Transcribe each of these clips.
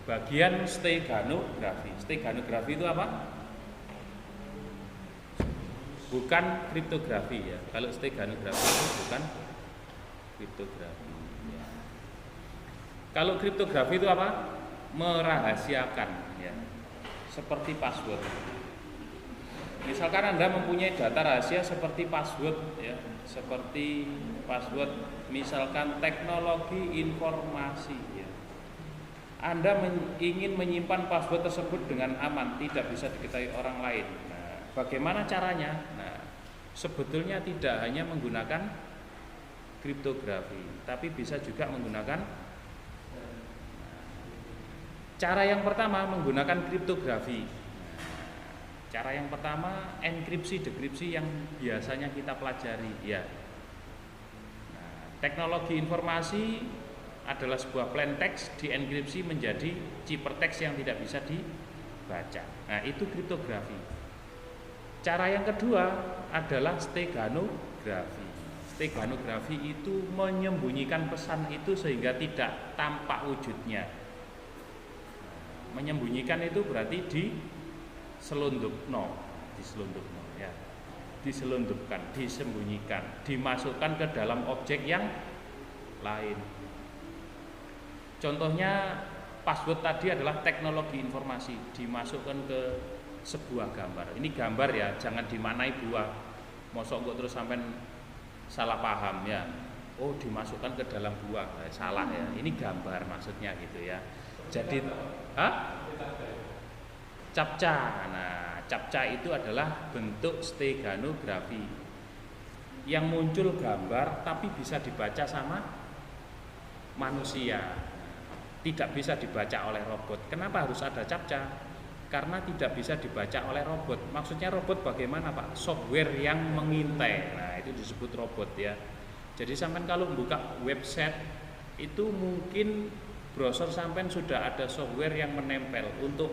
bagian steganografi. Steganografi itu apa? Bukan kriptografi ya. Kalau steganografi itu bukan kriptografi ya. Kalau kriptografi itu apa? Merahasiakan ya. Seperti password. Misalkan Anda mempunyai data rahasia seperti password ya, seperti password misalkan teknologi informasi ya. Anda ingin menyimpan password tersebut dengan aman, tidak bisa diketahui orang lain. Nah, bagaimana caranya? Nah, sebetulnya tidak hanya menggunakan kriptografi, tapi bisa juga menggunakan cara yang pertama menggunakan kriptografi. Cara yang pertama enkripsi dekripsi yang biasanya kita pelajari ya. Nah, teknologi informasi adalah sebuah plain text dienkripsi menjadi ciphertext yang tidak bisa dibaca. Nah, itu kriptografi. Cara yang kedua adalah steganografi. Steganografi itu menyembunyikan pesan itu sehingga tidak tampak wujudnya. Menyembunyikan itu berarti diselundupkan, ya. Diselundupkan, disembunyikan, dimasukkan ke dalam objek yang lain. Contohnya password tadi adalah teknologi informasi, dimasukkan ke sebuah gambar. Ini gambar ya, jangan dimaknai buah. Mosok kok terus sampai salah paham ya. Oh, dimasukkan ke dalam buah, salah ya. Ini gambar maksudnya gitu ya. Jadi, captcha. Nah, captcha itu adalah bentuk steganografi yang muncul gambar tapi bisa dibaca sama manusia. Tidak bisa dibaca oleh robot. Kenapa harus ada captcha? Karena tidak bisa dibaca oleh robot. Maksudnya robot bagaimana, Pak? Software yang mengintai. Nah, itu disebut robot ya. Jadi sampean kalau buka website itu mungkin browser sampean sudah ada software yang menempel untuk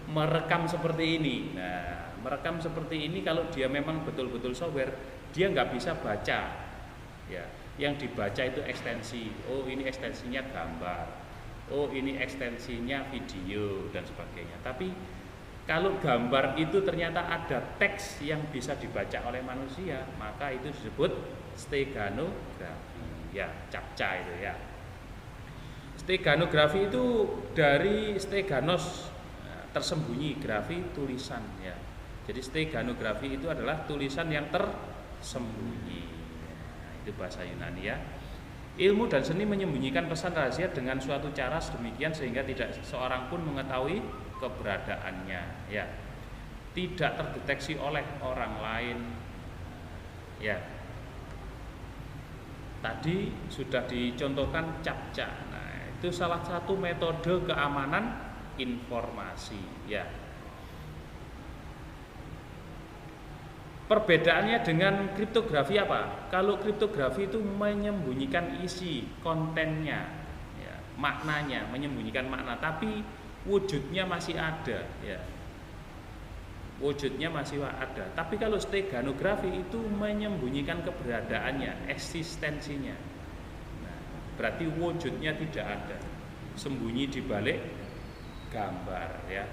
merekam seperti ini. Nah, merekam seperti ini kalau dia memang betul-betul software, dia nggak bisa baca. Ya, yang dibaca itu ekstensi. Oh, ini ekstensinya gambar. Oh, ini ekstensinya video dan sebagainya. Tapi kalau gambar itu ternyata ada teks yang bisa dibaca oleh manusia, maka itu disebut steganografi. Ya, captcha itu ya. Steganografi itu dari steganos, tersembunyi, grafi tulisan ya. Jadi steganografi itu adalah tulisan yang tersembunyi. Nah, itu bahasa Yunani ya. Ilmu dan seni menyembunyikan pesan rahasia dengan suatu cara sedemikian sehingga tidak seorang pun mengetahui keberadaannya ya. Tidak terdeteksi oleh orang lain ya. Tadi sudah dicontohkan captcha. Nah, itu salah satu metode keamanan informasi ya. Perbedaannya dengan kriptografi apa? Kalau kriptografi itu menyembunyikan isi, kontennya, ya, maknanya, menyembunyikan makna, tapi wujudnya masih ada, ya. Wujudnya masih ada. Tapi kalau steganografi itu menyembunyikan keberadaannya, eksistensinya. Nah, berarti wujudnya tidak ada, sembunyi di balik gambar, ya.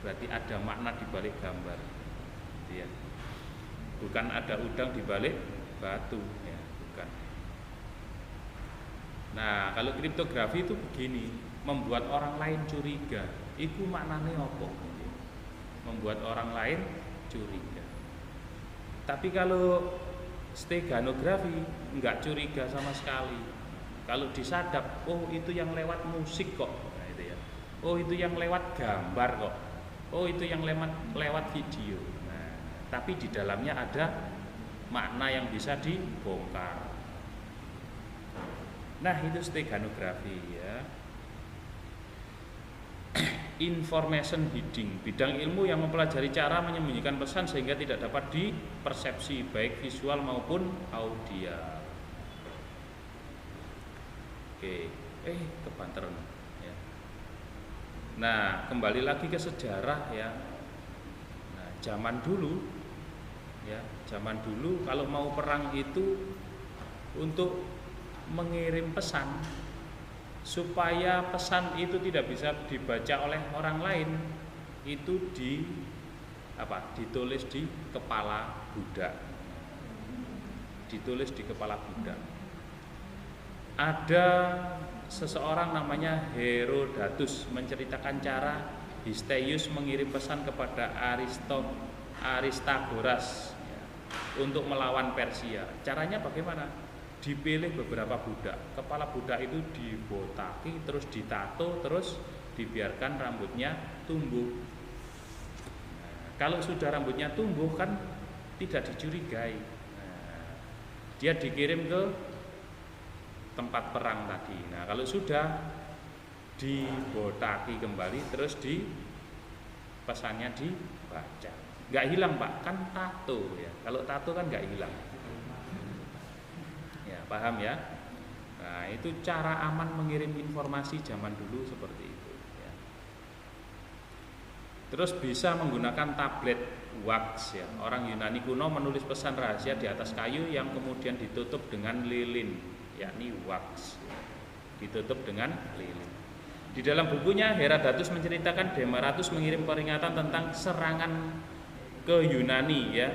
Berarti ada makna di balik gambar, ya. Bukan ada udang di balik batu ya, bukan. Nah, kalau kriptografi itu begini, membuat orang lain curiga. Itu maknanya apa? Membuat orang lain curiga. Tapi kalau steganografi enggak curiga sama sekali. Kalau disadap, oh itu yang lewat musik kok. Nah, itu ya. Oh itu yang lewat gambar kok. Oh itu yang lewat video. Tapi di dalamnya ada makna yang bisa dibongkar. Nah, itu steganografi ya. Information hiding, bidang ilmu yang mempelajari cara menyembunyikan pesan sehingga tidak dapat dipersepsi baik visual maupun audio. Oke, kebanteran ya. Nah, kembali lagi ke sejarah ya. Nah, zaman dulu kalau mau perang itu untuk mengirim pesan supaya pesan itu tidak bisa dibaca oleh orang lain, itu ditulis di kepala budak. Ditulis di kepala budak. Ada seseorang namanya Herodatus menceritakan cara Histeius mengirim pesan kepada Aristagoras untuk melawan Persia. Caranya bagaimana? Dipilih beberapa budak. Kepala budak itu dibotaki, terus ditato, terus dibiarkan rambutnya tumbuh. Kalau sudah rambutnya tumbuh kan tidak dicurigai. Dia dikirim ke tempat perang tadi. Nah, kalau sudah dibotaki kembali, terus pesannya dibaca. Nggak hilang Pak, kan tato ya. Kalau tato kan nggak hilang. Ya, paham ya? Nah, itu cara aman mengirim informasi zaman dulu seperti itu ya. Terus bisa menggunakan tablet wax ya. Orang Yunani kuno menulis pesan rahasia di atas kayu yang kemudian ditutup dengan lilin, yakni wax. Ditutup dengan lilin. Di dalam bukunya Herodatus menceritakan Demaratus mengirim peringatan tentang serangan ke Yunani ya.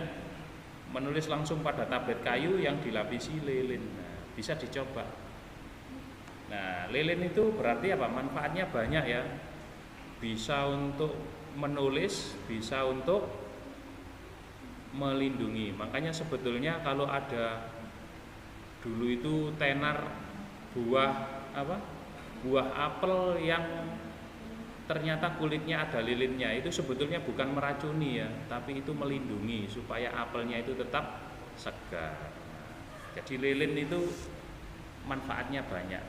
Menulis langsung pada tablet kayu yang dilapisi lilin. Nah, bisa dicoba. Nah, lilin itu berarti apa? Manfaatnya banyak ya. Bisa untuk menulis, bisa untuk melindungi. Makanya sebetulnya kalau ada dulu itu tenar buah apel yang ternyata kulitnya ada lilinnya, itu sebetulnya bukan meracuni ya, tapi itu melindungi supaya apelnya itu tetap segar. Jadi lilin itu manfaatnya banyak.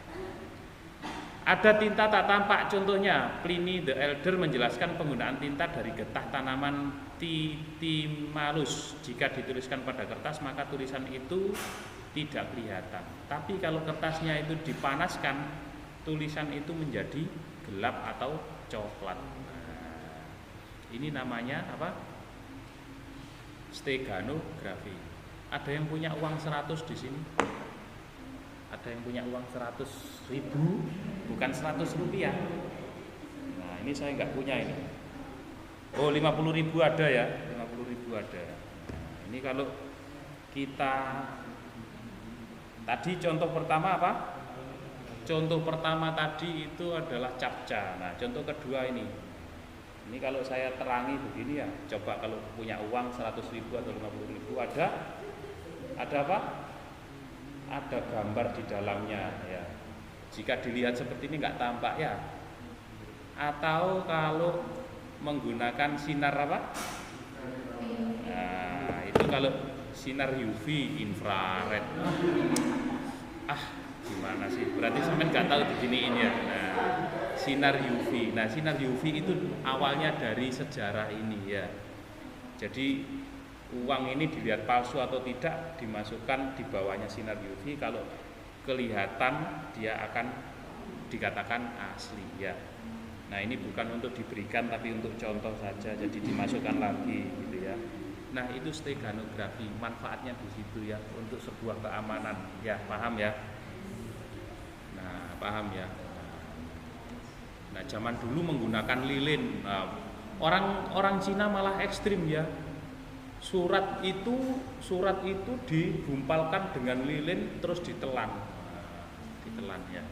Ada tinta tak tampak, contohnya Pliny the Elder menjelaskan penggunaan tinta dari getah tanaman Titimalus. Jika dituliskan pada kertas maka tulisan itu tidak kelihatan. Tapi kalau kertasnya itu dipanaskan, tulisan itu menjadi gelap atau coklat. Nah, ini namanya apa? Steganografi. Ada yang punya uang 100 di sini? Ada yang punya uang 100.000, bukan 100 rupiah. Nah, ini saya nggak punya ini. Oh, 50.000 ada ya, 50.000 ada. Nah, ini kalau kita tadi contoh pertama apa? Contoh pertama tadi itu adalah capca. Nah, contoh kedua ini kalau saya terangi begini ya, coba kalau punya uang 100.000 atau 50.000 ada apa? Ada gambar di dalamnya ya. Jika dilihat seperti ini nggak tampak ya. Atau kalau menggunakan sinar apa? Nah, itu kalau sinar UV, infrared. Gimana sih? Berarti sampean nggak tahu diginiin ya. Nah, sinar UV. Nah, sinar UV itu awalnya dari sejarah ini ya. Jadi uang ini dilihat palsu atau tidak, dimasukkan di bawahnya sinar UV. Kalau kelihatan dia akan dikatakan asli ya. Nah, ini bukan untuk diberikan tapi untuk contoh saja. Jadi dimasukkan lagi gitu ya. Nah, itu steganografi, manfaatnya di situ ya, untuk sebuah keamanan ya, paham ya? Nah, paham ya. Nah, zaman dulu menggunakan lilin. Nah, orang Cina malah ekstrim ya. Surat itu digumpalkan dengan lilin terus ditelan. Ditelan ya.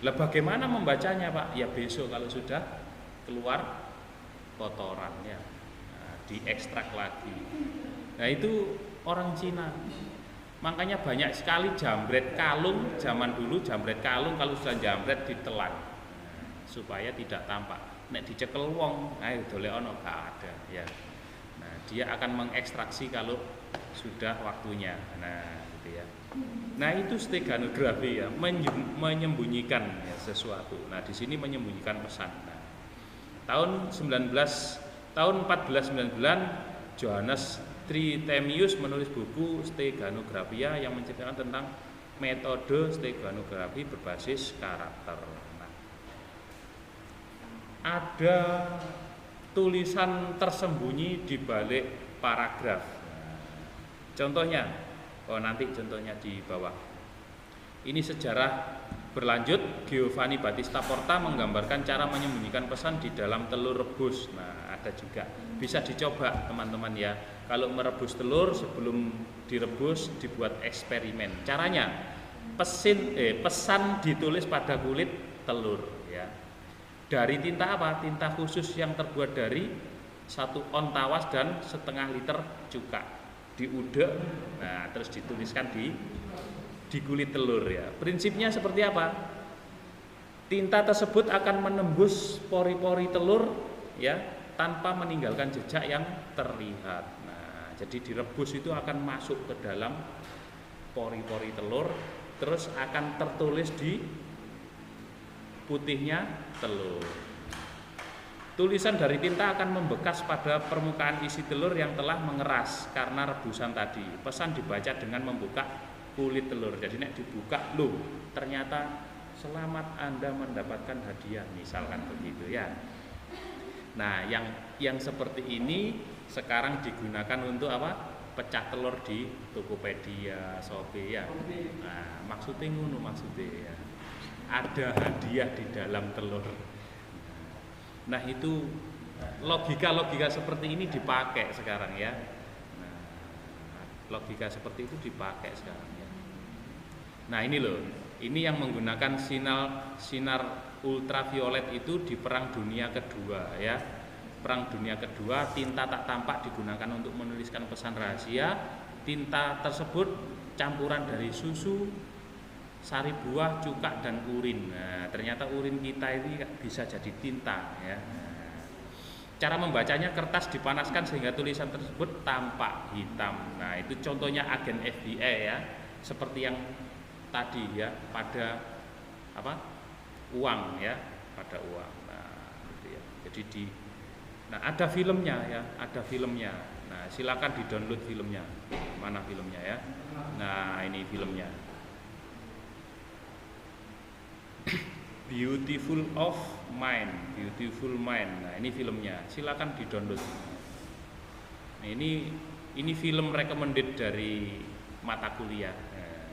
Lah bagaimana membacanya, Pak? Ya besok kalau sudah keluar kotorannya. Nah, diekstrak lagi. Nah, itu orang Cina. Makanya banyak sekali jambret kalung zaman dulu, jambret kalung kalau sudah jambret ditelan supaya tidak tampak. Nek dicekel wong, ayo dole ono gak ada ya. Nah, dia akan mengekstraksi kalau sudah waktunya. Nah, gitu ya. Nah, itu steganografi ya, menyembunyikan ya, sesuatu. Nah, di sini menyembunyikan pesan. Nah, tahun 1499 Johannes Trithemius menulis buku Steganographia yang menceritakan tentang metode steganografi berbasis karakter. Nah, ada tulisan tersembunyi di balik paragraf. Contohnya, nanti contohnya di bawah. Ini sejarah Berlanjut, Giovanni Battista Porta menggambarkan cara menyembunyikan pesan di dalam telur rebus. Nah, ada juga. Bisa dicoba teman-teman ya. Kalau merebus telur sebelum direbus dibuat eksperimen. Caranya, pesan ditulis pada kulit telur ya. Dari tinta apa? Tinta khusus yang terbuat dari 1 on tawas dan setengah liter cuka. Diudek, nah terus dituliskan di kulit telur ya. Prinsipnya seperti apa? Tinta tersebut akan menembus pori-pori telur ya tanpa meninggalkan jejak yang terlihat. Nah, jadi direbus itu akan masuk ke dalam pori-pori telur, terus akan tertulis di putihnya telur. Tulisan dari tinta akan membekas pada permukaan isi telur yang telah mengeras karena rebusan tadi. Pesan dibaca dengan membuka kulit telur. Jadi nek dibuka, loh ternyata selamat Anda mendapatkan hadiah, misalkan begitu ya. Nah, yang seperti ini sekarang digunakan untuk apa? Pecah telur di Tokopedia, Shopee ya. Nah, maksudnya ngono maksudnya ya. Ada hadiah di dalam telur. Nah, itu logika seperti ini dipakai sekarang ya. Nah, logika seperti itu dipakai sekarang ya. Nah, ini loh, ini yang menggunakan sinar ultraviolet itu di Perang Dunia Kedua ya. Perang Dunia Kedua, tinta tak tampak digunakan untuk menuliskan pesan rahasia. Tinta tersebut campuran dari susu, sari buah, cuka, dan urin. Nah, ternyata urin kita ini bisa jadi tinta ya. Cara membacanya, kertas dipanaskan sehingga tulisan tersebut tampak hitam. Nah, itu contohnya agen FBI ya, seperti yang tadi ya, pada apa? Uang ya, pada uang. Nah, gitu ya. Jadi ada filmnya ya, ada filmnya. Nah, silakan di-download filmnya. Mana filmnya ya? Nah, ini filmnya. Beautiful Mind. Nah, ini filmnya. Silakan di-download. Nah, ini film recommended dari mata kuliah. Nah,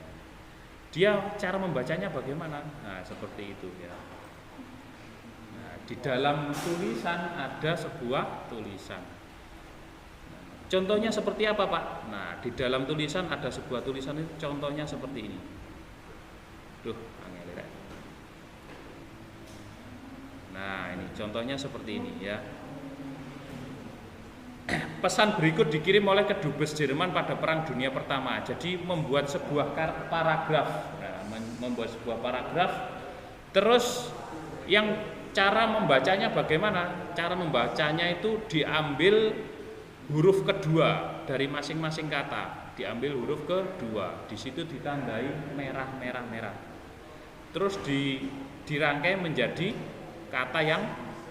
dia cara membacanya bagaimana? Nah, seperti itu ya. Nah, di dalam tulisan ada sebuah tulisan. Nah, contohnya seperti apa, Pak? Nah, di dalam tulisan ada sebuah tulisan itu contohnya seperti ini. Nah, ini contohnya seperti ini ya. Pesan berikut dikirim oleh Kedubes Jerman pada Perang Dunia Pertama. Jadi membuat sebuah paragraf. Nah, membuat sebuah paragraf. Terus yang cara membacanya bagaimana? Cara membacanya itu diambil huruf kedua dari masing-masing kata. Diambil huruf kedua. Di situ ditandai merah. Terus dirangkai menjadi kata yang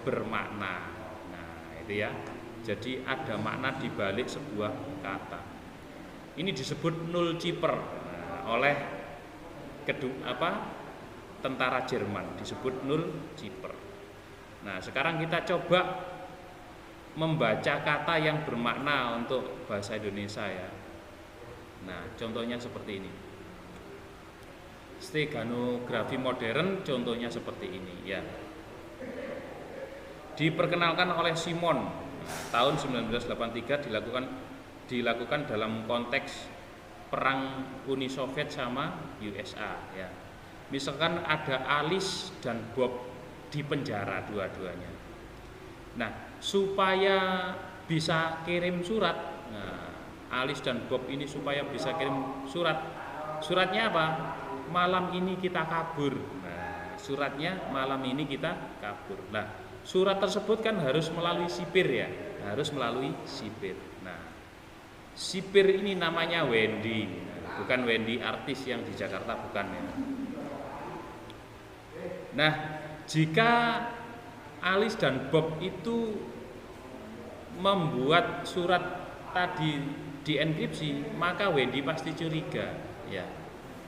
bermakna. Nah, itu ya. Jadi ada makna di balik sebuah kata. Ini disebut Nullzipper oleh tentara Jerman, disebut Nullzipper. Nah, sekarang kita coba membaca kata yang bermakna untuk bahasa Indonesia ya. Nah, contohnya seperti ini. Steganografi modern contohnya seperti ini ya. Diperkenalkan oleh Simon tahun 1983, dilakukan dalam konteks perang Uni Soviet sama USA ya. Misalkan ada Alice dan Bob di penjara dua-duanya. Nah, supaya bisa kirim surat, Alice dan Bob ini supaya bisa kirim surat. Suratnya apa? Malam ini kita kabur. Nah, suratnya malam ini kita kabur. Nah, surat tersebut kan harus melalui sipir ya, harus melalui sipir. Nah, sipir ini namanya Wendy, bukan Wendy artis yang di Jakarta, bukan ya. Nah, jika Alice dan Bob itu membuat surat tadi dienkripsi, maka Wendy pasti curiga, ya.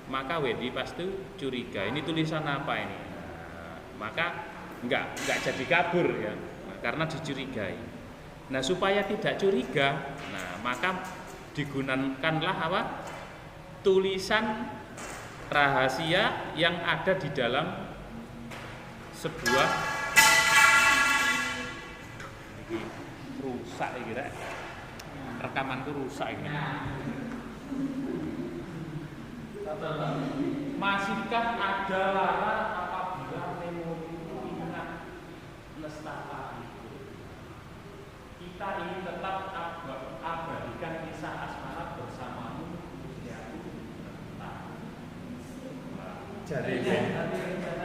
Maka Wendy pasti curiga. Ini tulisan apa ini? Nah, maka enggak jadi kabur ya, karena dicurigai. Nah, supaya tidak curiga, nah maka digunakanlah apa? Tulisan rahasia yang ada di dalam sebuah ini rusak kira rekamanku rusak ini. Masihkah ada lara apabila memori ingat lestari? Kita ingin tetap abadikan kisah asmara bersamamu usiaku. Jadi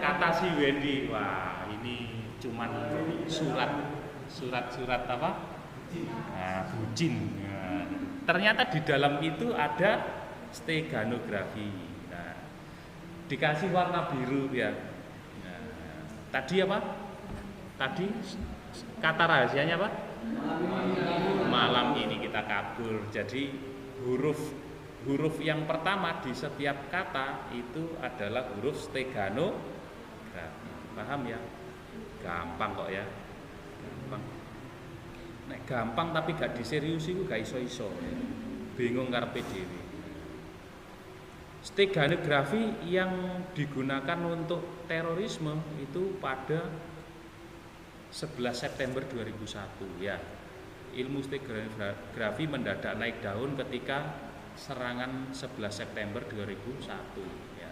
kata si Wendy, wah ini cuman surat apa? Nah, bucin. Nah, ternyata di dalam itu ada steganografi. Nah, dikasih warna biru ya. Nah, tadi apa? Tadi kata rahasianya apa? Malam ini kita kabur. Jadi huruf yang pertama di setiap kata itu adalah huruf steganografi. Paham ya? Gampang kok ya. Gampang. Nek gampang tapi gak diseriusi ku gak iso-iso. Bingung karepe dhewe. Steganografi yang digunakan untuk terorisme itu pada 11 September 2001 ya. Ilmu steganografi mendadak naik daun ketika serangan 11 September 2001 ya.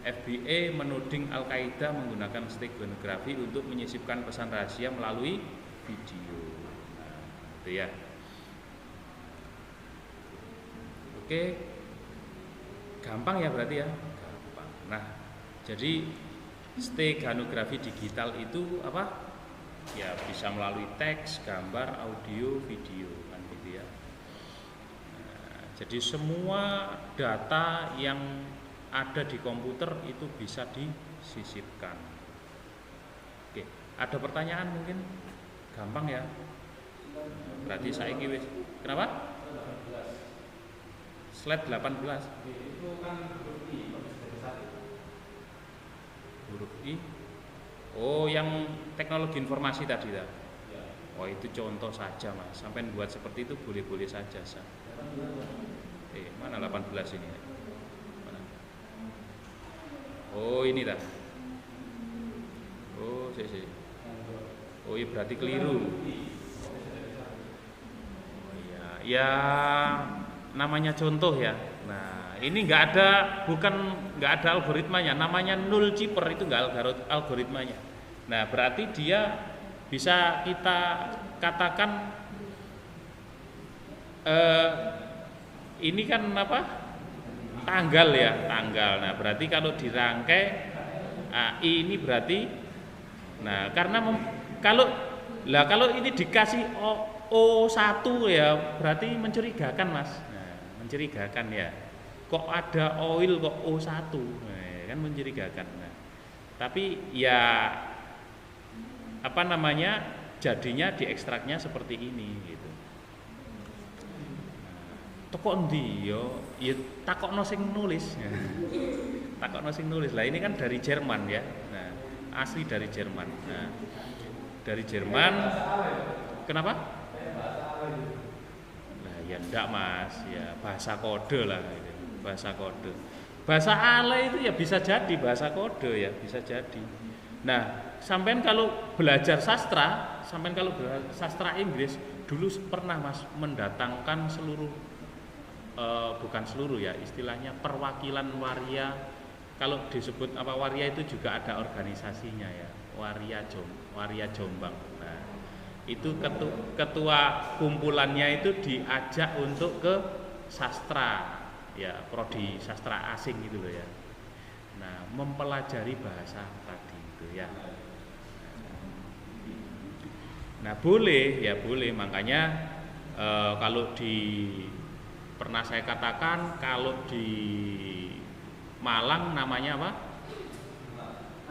FBI menuding Al-Qaeda menggunakan steganografi untuk menyisipkan pesan rahasia melalui video. Nah, itu ya. Oke. Gampang ya berarti ya. Gampang. Nah, jadi steganografi digital itu apa? Ya bisa melalui teks, gambar, audio, video kan gitu ya. Nah, jadi semua data yang ada di komputer itu bisa disisipkan. Oke, ada pertanyaan mungkin? Gampang ya. Berarti saiki wis. Kenapa? Slide 18. Itu kan huruf I, huruf I. Oh, yang teknologi informasi tadi ya. Oh, itu contoh saja Mas. Sampai buat seperti itu boleh-boleh saja. Mana 18 ini? Mana? Oh, ini dah. Oh, sih. Oh, iya berarti keliru. Oh iya, ya namanya contoh ya. Nah, ini nggak ada algoritmanya. Namanya null chipper itu nggak algoritmanya. Nah, berarti dia bisa kita katakan ini kan apa? Tanggal ya, tanggal. Nah, berarti kalau dirangkai ini berarti karena kalau ini dikasih O1 ya berarti mencurigakan Mas. Nah, mencurigakan ya. Kok ada oil kok O1? Nah, kan mencurigakan. Nah, tapi ya apa namanya? Jadinya diekstraknya seperti ini gitu. Toko endi yo? Ya takokno sing nulis. Takokno sing nulis. Lah ini kan dari Jerman ya. Nah, asli dari Jerman. Nah, dari Jerman. Kenapa? Nah, ya enggak Mas, ya bahasa kode lah gitu. Bahasa kode. Bahasa Ale itu ya bisa jadi bahasa kode ya, bisa jadi. Nah, sampean kalau belajar sastra Inggris dulu pernah Mas mendatangkan seluruh bukan seluruh ya, istilahnya perwakilan waria. Kalau disebut apa waria itu juga ada organisasinya ya, Waria Jombang. Nah, itu ketua kumpulannya itu diajak untuk ke sastra ya, prodi sastra asing gitu loh ya. Nah, mempelajari bahasa tadi itu ya. Nah, boleh makanya kalau pernah saya katakan kalau di Malang namanya apa?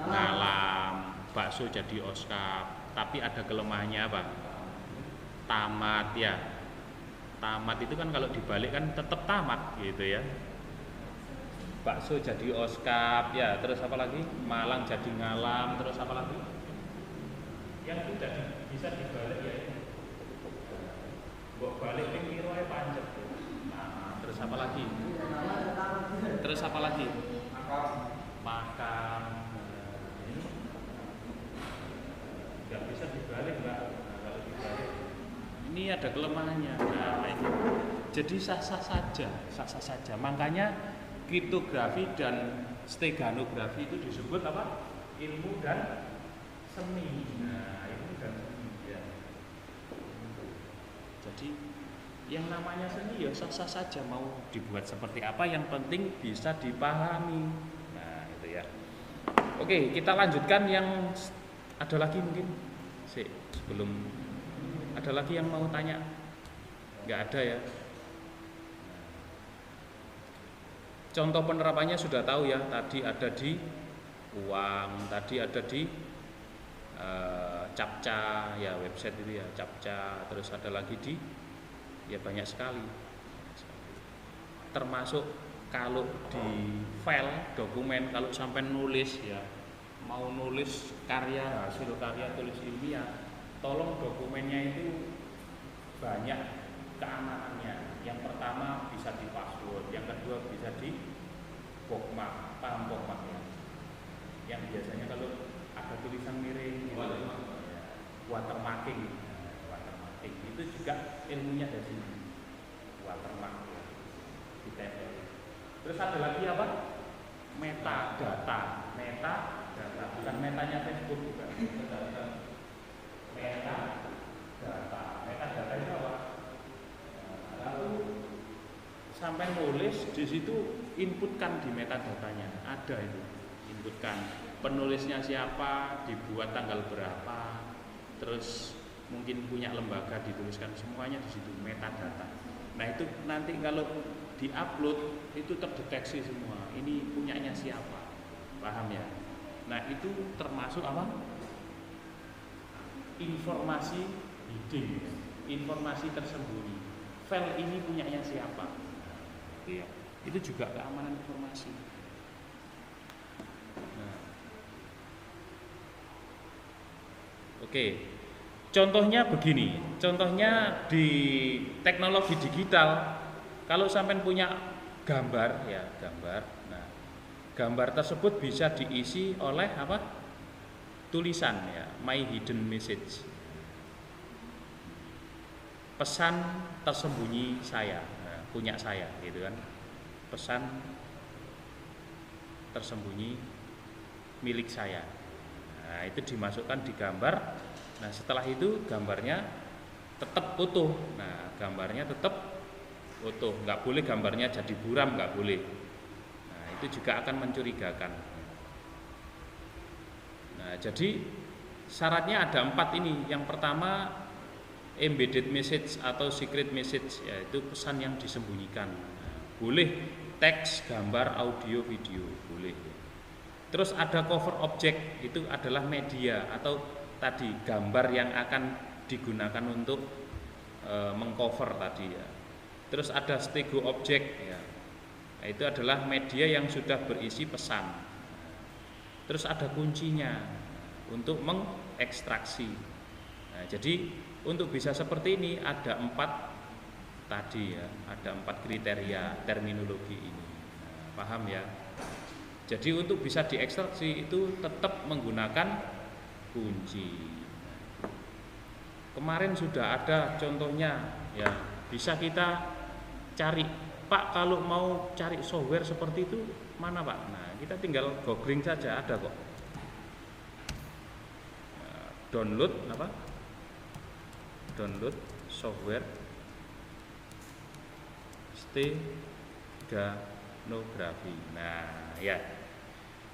Ngalam, bakso jadi oskap, tapi ada kelemahannya apa? Tamat ya. Tamat itu kan kalau dibalik kan tetap tamat gitu ya. Bakso jadi oskap ya, terus apa lagi? Malang jadi ngalam, terus apa lagi? Yang tidak bisa dibalik ya ini. Mbok balik ping piro ae pancet. Nah, terus apa lagi? makam. Ini nggak bisa dibalik, Mbak. Nah, kalau dibalik ini ada kelemahannya. Nah, ini jadi sah-sah saja. Makanya kriptografi dan steganografi itu disebut apa? Ilmu dan seni. Nah, ilmu dan seni ya. Jadi yang namanya seni ya sah-sah saja, mau dibuat seperti apa, yang penting bisa dipahami. Nah, itu ya. Oke, kita lanjutkan yang ada lagi mungkin. Sebelum ada lagi yang mau tanya? Nggak ada ya. Contoh penerapannya sudah tahu ya, tadi ada di uang, tadi ada di captcha ya, website itu ya, captcha, terus ada lagi di ya banyak sekali. Termasuk kalau di file dokumen, kalau sampai nulis ya, mau nulis karya, hasil karya tulis ilmiah, tolong dokumennya itu banyak keamanannya. Yang pertama bisa di password, yang kedua bisa di bookmark, paham bookmark ya? Yang biasanya kalau ada tulisan miring, watermarking, watermarking itu juga ilmunya dari sini, watermark ya, ditempel. Terus ada lagi apa? Metadata, bukan metanya Facebook juga. Metadata itu apa? Lalu sampai nulis di situ inputkan di metadatanya, ada itu, inputkan penulisnya siapa, dibuat tanggal berapa, terus mungkin punya lembaga, dituliskan semuanya di situ, metadata. Nah itu nanti kalau diupload itu terdeteksi semua, ini punyanya siapa, paham ya? Nah itu termasuk apa? Informasi hidden, informasi tersembunyi. File ini punyanya siapa? Iya. Itu juga keamanan informasi. Nah. Oke. Contohnya begini. Contohnya di teknologi digital, kalau sampai punya gambar ya, gambar. Nah, gambar tersebut bisa diisi oleh apa? Tulisan ya, my hidden message. Pesan tersembunyi saya, nah, punya saya gitu kan. Pesan tersembunyi milik saya. Nah, itu dimasukkan di gambar. Nah, setelah itu gambarnya tetap utuh. Nah, gambarnya tetap utuh, nggak boleh gambarnya jadi buram, nggak boleh. Nah, itu juga akan mencurigakan. Nah, jadi syaratnya ada 4 ini. Yang pertama embedded message atau secret message, yaitu pesan yang disembunyikan. Boleh teks, gambar, audio, video, boleh. Terus ada cover object, itu adalah media atau tadi gambar yang akan digunakan untuk mengcover tadi ya. Terus ada stego object ya. Nah, itu adalah media yang sudah berisi pesan. Terus ada kuncinya untuk mengekstraksi. Nah, jadi untuk bisa seperti ini ada 4 tadi ya, ada 4 kriteria terminologi ini. Nah, paham ya? Jadi untuk bisa diekstraksi itu tetap menggunakan kunci. Kemarin sudah ada contohnya ya, bisa kita cari, Pak kalau mau cari software seperti itu mana Pak? Nah kita tinggal googling saja, ada kok. Download apa? Download software steganografi. Nah ya,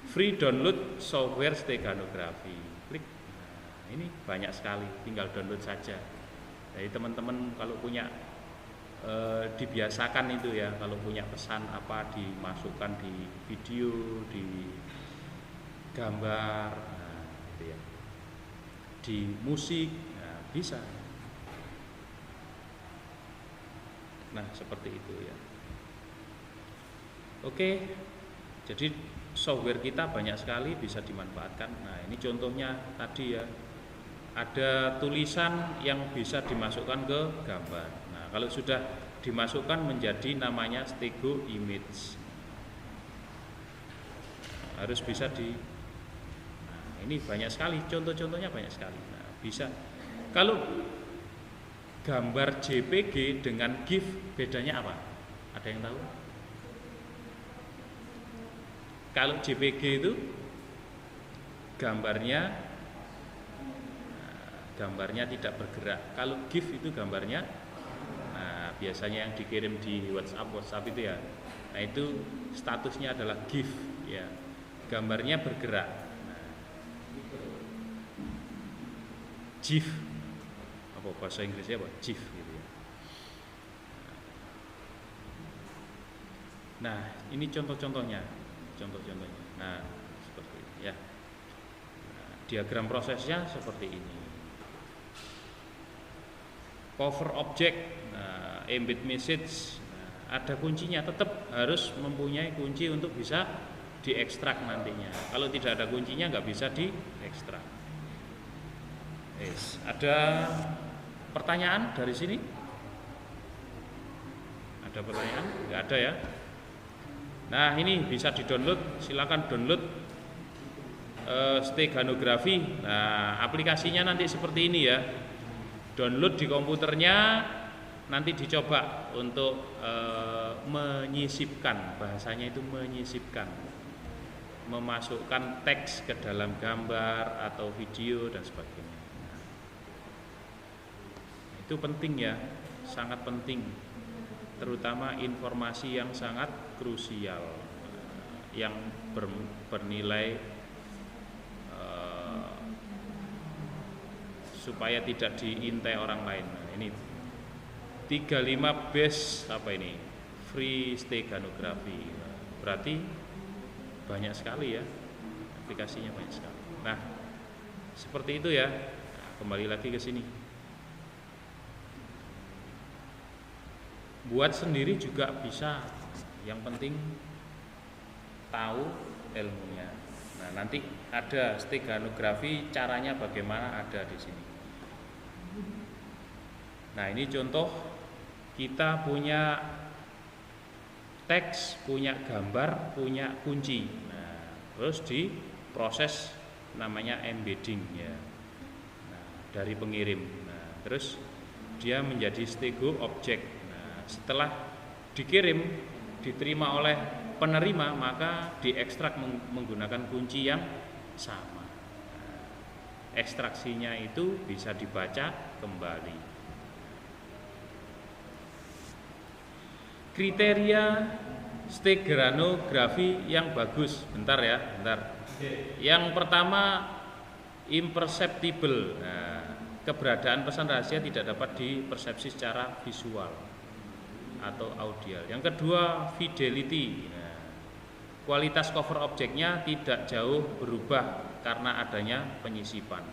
free download software steganografi. Klik. Nah, ini banyak sekali, tinggal download saja. Jadi teman-teman kalau punya dibiasakan itu ya, kalau punya pesan apa dimasukkan di video, di gambar, nah, gitu ya, di musik, nah, bisa. Nah seperti itu ya. Oke, jadi software kita banyak sekali bisa dimanfaatkan. Nah ini contohnya tadi ya, ada tulisan yang bisa dimasukkan ke gambar. Nah kalau sudah dimasukkan menjadi namanya stego image. harus bisa ini banyak sekali, contoh-contohnya banyak sekali. Nah, bisa. Kalau gambar JPG dengan GIF bedanya apa? Ada yang tahu? Kalau JPG itu gambarnya tidak bergerak. Kalau GIF itu gambarnya biasanya yang dikirim di WhatsApp itu ya. Nah, itu statusnya adalah GIF ya. Gambarnya bergerak. GIF. Apa bahasa Inggrisnya apa? GIF gitu ya. Nah, ini contoh-contohnya. Nah, seperti ini ya. Nah, diagram prosesnya seperti ini. Cover object, embed message, ada kuncinya, tetap harus mempunyai kunci untuk bisa diekstrak nantinya. Kalau tidak ada kuncinya nggak bisa diekstrak. Ada pertanyaan dari sini? Ada pertanyaan? Nggak ada ya? Nah, ini bisa di-download, silakan download steganografi. Nah, aplikasinya nanti seperti ini ya. Download di komputernya, nanti dicoba untuk menyisipkan, bahasanya itu menyisipkan, memasukkan teks ke dalam gambar atau video dan sebagainya. Itu penting ya, sangat penting, terutama informasi yang sangat krusial, yang bernilai, supaya tidak diintai orang lain. Nah, ini 35 base apa ini? Free steganografi. Berarti banyak sekali ya, aplikasinya banyak sekali. Nah, seperti itu ya. Nah, kembali lagi ke sini. Buat sendiri juga bisa. Yang penting tahu ilmunya. Nah, nanti ada steganografi, caranya bagaimana ada di sini. Nah, ini contoh kita punya teks, punya gambar, punya kunci. Nah, terus diproses namanya embedding ya. Nah, dari pengirim. Nah, terus dia menjadi stego objek. Nah, setelah dikirim, diterima oleh penerima, maka diekstrak menggunakan kunci yang sama. Nah, ekstraksinya itu bisa dibaca kembali. Kriteria steganografi yang bagus, bentar. Yang pertama, imperceptible. Nah, keberadaan pesan rahasia tidak dapat dipersepsi secara visual atau audial. Yang kedua, fidelity. Nah, kualitas cover objeknya tidak jauh berubah karena adanya penyisipan.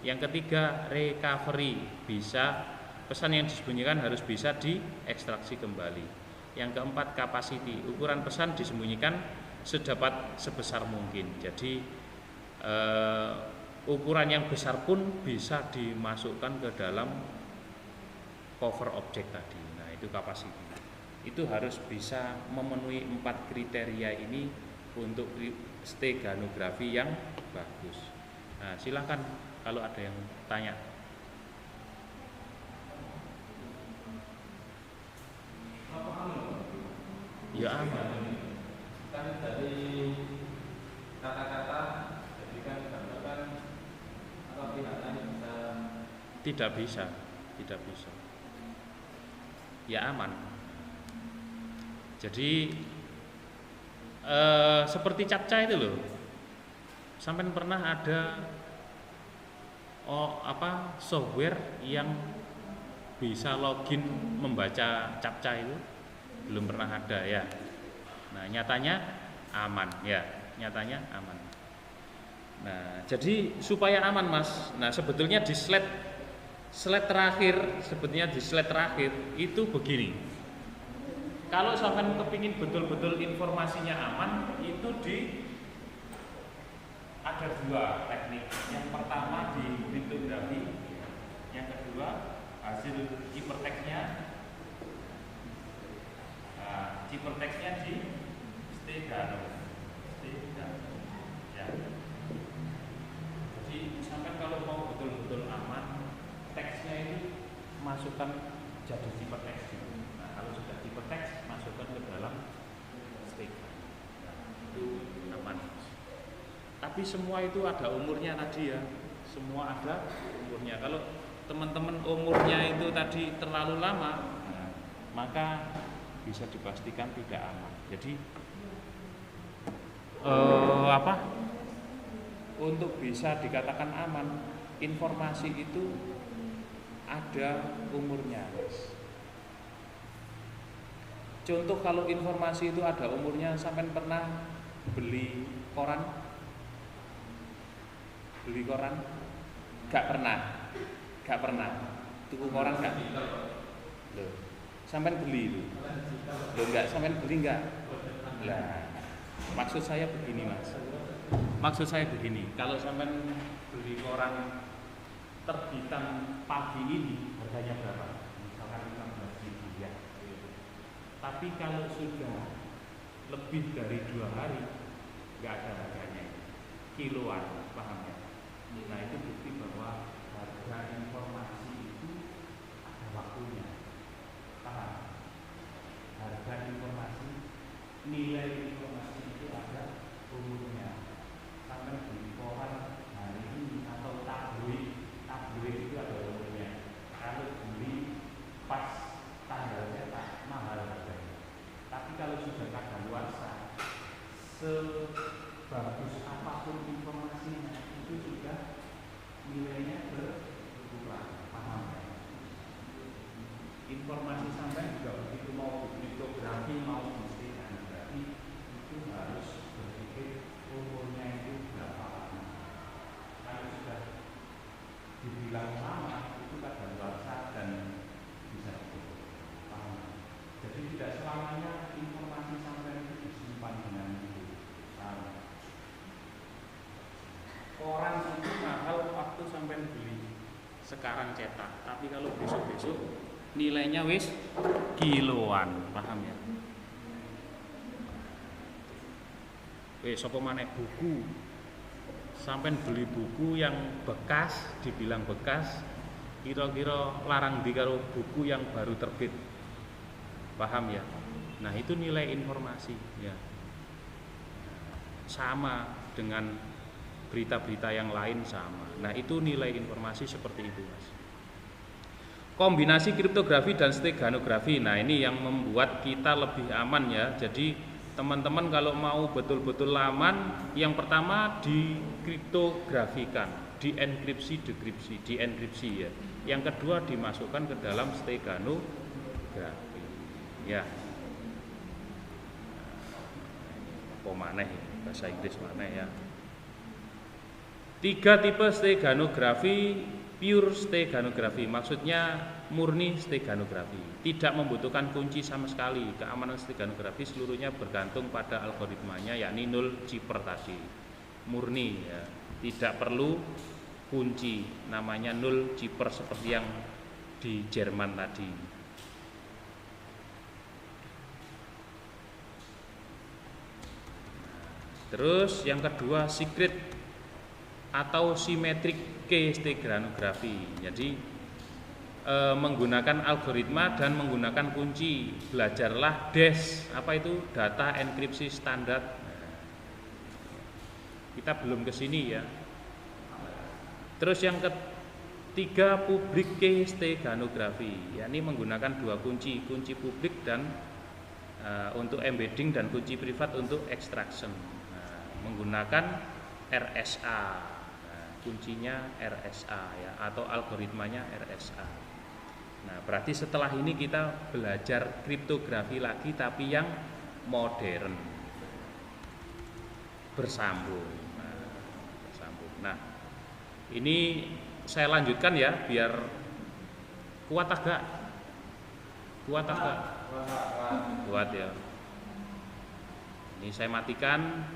Yang ketiga, recovery. Pesan yang disembunyikan harus bisa diekstraksi kembali. Yang keempat, capacity. Ukuran pesan disembunyikan sedapat sebesar mungkin. Jadi ukuran yang besar pun bisa dimasukkan ke dalam cover objek tadi. Nah, itu capacity. Itu harus bisa memenuhi 4 kriteria ini untuk steganografi yang bagus. Nah, silakan kalau ada yang tanya. Ya aman. Kan dari kata-kata jadikan gambar atau pihak lain bisa? Tidak bisa. Ya aman. Jadi seperti captcha itu loh. Sampai pernah ada software yang bisa login membaca captcha itu? Belum pernah ada ya. Nah, nyatanya aman ya, aman. Nah, jadi supaya aman Mas. Nah, sebetulnya di slide terakhir itu begini. Kalau sampai kepingin betul-betul informasinya aman, itu ada 2 teknik. Yang pertama di kriptografi, yang kedua hasil hypertext-nya. Hypertext-nya di stegano. masukkan jadi ciphertext. Nah, kalau sudah ciphertext, masukkan ke dalam Stegano. Nah, itu aman. Tapi semua itu ada umurnya tadi ya. Semua ada umurnya. Kalau teman-teman umurnya itu tadi terlalu lama, nah, maka bisa dipastikan tidak aman. Jadi untuk bisa dikatakan aman, informasi itu ada umurnya. Contoh kalau informasi itu ada umurnya, sampai pernah beli koran? Beli koran? Gak pernah. Tuku koran gak? Loh, sampai beli itu? Loh enggak, sampai beli enggak? Lah, maksud saya begini Mas. Maksud saya begini, kalau sampai beli koran terbitan pagi ini harganya berapa? Misalkan 15.000 ya. Tapi kalau sudah lebih dari 2 hari nggak ada harganya, kiloan, paham ya? Nah itu bukti bahwa harga informasi itu ada waktunya, paham? Harga informasi, nilai informasi itu ada umurnya. Sampai beli koran hari ini atau tabloid itu ada umurnya. Kalau beli pas tanggal cetak mahal harganya. Tapi kalau sudah kadaluarsa, sebagus apapun informasinya itu sudah nilainya berkurang, paham ya? Informasi sampai juga begitu, mau kriptografi mau Steganografi itu harus berpikir umurnya itu berapa lama. Kalau sudah dibilang lama itu kadaluarsa dan bisa ditutup, paham? Jadi tidak selamanya informasi sampai itu disimpan dengan itu. Koran itu mahal waktu sampai beli sekarang cetak, tapi kalau besok-besok nilainya wis kiloan, paham ya? Sapa maneh buku, sampai beli buku yang bekas, dibilang bekas, kira-kira larang di karo buku yang baru terbit, paham ya? Nah itu nilai informasi ya, sama dengan berita-berita yang lain sama. Nah itu nilai informasi seperti itu Mas. Kombinasi kriptografi dan steganografi, nah ini yang membuat kita lebih aman ya. Jadi teman-teman kalau mau betul-betul aman, yang pertama dikriptografikan, dienkripsi ya. Yang kedua dimasukkan ke dalam steganografi. Ya. Apa maneh bahasa Inggris maneh ya. 3 tipe steganografi. Pure steganografi, maksudnya murni steganografi, tidak membutuhkan kunci sama sekali. Keamanan steganografi seluruhnya bergantung pada algoritmanya, yakni 0 cipher tadi, murni ya, tidak perlu kunci, namanya 0 cipher seperti yang di Jerman tadi. Terus yang kedua secret atau symmetric key steganografi. Jadi menggunakan algoritma dan menggunakan kunci. Belajarlah DES, apa itu? Data enkripsi standar. Kita belum ke sini ya. Terus yang ketiga public key steganografi, yakni menggunakan 2 kunci, kunci publik dan untuk embedding dan kunci privat untuk extraction. Menggunakan RSA. Kuncinya RSA ya, atau algoritmanya RSA. Nah, berarti setelah ini kita belajar kriptografi lagi tapi yang modern. Bersambung. Nah, ini saya lanjutkan ya biar kuat agak. Kuat agak. Kuat ya. Ini saya matikan.